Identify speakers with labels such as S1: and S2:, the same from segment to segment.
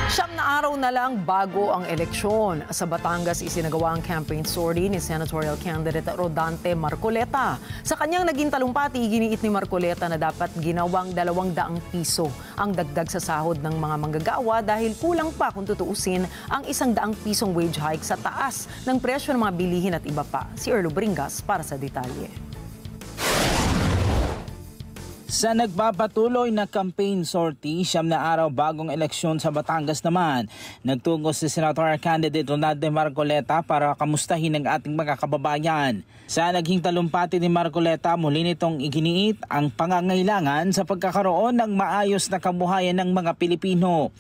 S1: Siyam na araw na lang bago ang eleksyon. Sa Batangas isinagawa ang campaign sortie ni senatorial candidate Rodante Marcoleta. Sa kanyang naging talumpati, giniit ni Marcoleta na dapat ginawang 200 piso ang dagdag sa sahod ng mga manggagawa dahil kulang pa kung tutuusin ang 100 pisong wage hike sa taas ng presyo ng mga bilihin at iba pa. Si Erlo Bringas para sa detalye.
S2: Sa nagpapatuloy na campaign sortie, 9 na araw bagong eleksyon sa Batangas naman, nagtungo si senatorial candidate Rodante Marcoleta para kamustahin ang ating mga kababayan. Sa naging talumpati ni Marcoleta, muli nitong iginiit ang pangangailangan sa pagkakaroon ng maayos na kabuhayan ng mga Pilipino.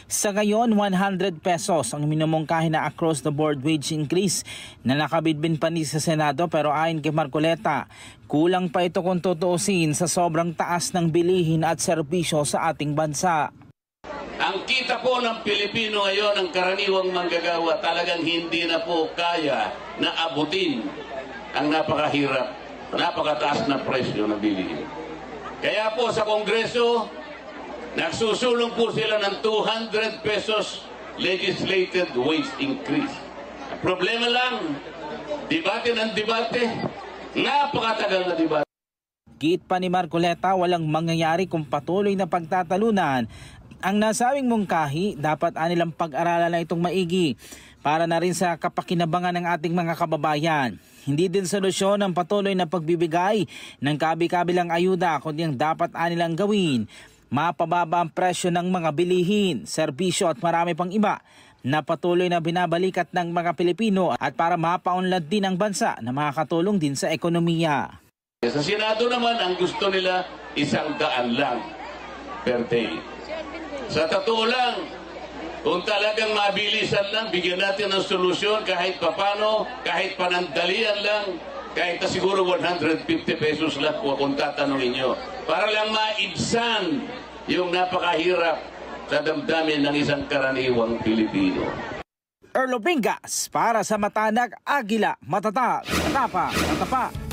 S2: Sa ngayon, 100 pesos ang minumungkahi na across the board wage increase na nakabidbin pa ni sa Senado, pero ayon kay Marcoleta, kulang pa ito kung tutuusin sa sobrang taas ng bilihin at serbisyo sa ating bansa.
S3: Ang kita po ng Pilipino ngayon, ang karaniwang manggagawa, talagang hindi na po kaya na abutin ang napakahirap, napakataas na presyo ng bilihin. Kaya po sa Kongreso, nagsusulong po sila ng 200 pesos legislated wage increase. Ang problema lang, debate ng debate, napakatagal na debate.
S2: Giit pa ni Marcoleta, walang mangyayari kung patuloy na pagtatalunan ang nasabing mungkahi. Dapat anilang pag-aralan na itong maigi para na rin sa kapakinabangan ng ating mga kababayan. Hindi din solusyon ang patuloy na pagbibigay ng kabi-kabilang ayuda, kundi ang dapat anilang gawin, mapababa ang presyo ng mga bilihin, serbisyo at marami pang iba na patuloy na binabalikat ng mga Pilipino at para mapaunlad din ang bansa na makakatulong din sa ekonomiya.
S3: Sa Senado naman, ang gusto nila 100 lang per day. Sa totoo lang, kung talagang mabilisan lang, bigyan natin ng solusyon kahit papano, kahit panandalian lang, kahit na siguro 150 pesos lang kung tatanungin nyo. Para lang maibsan yung napakahirap sa damdamin ng isang karaniwang Pilipino.
S2: Erlo Bringas para sa Matanag, Agila, Matatag, Matapa, Matapa.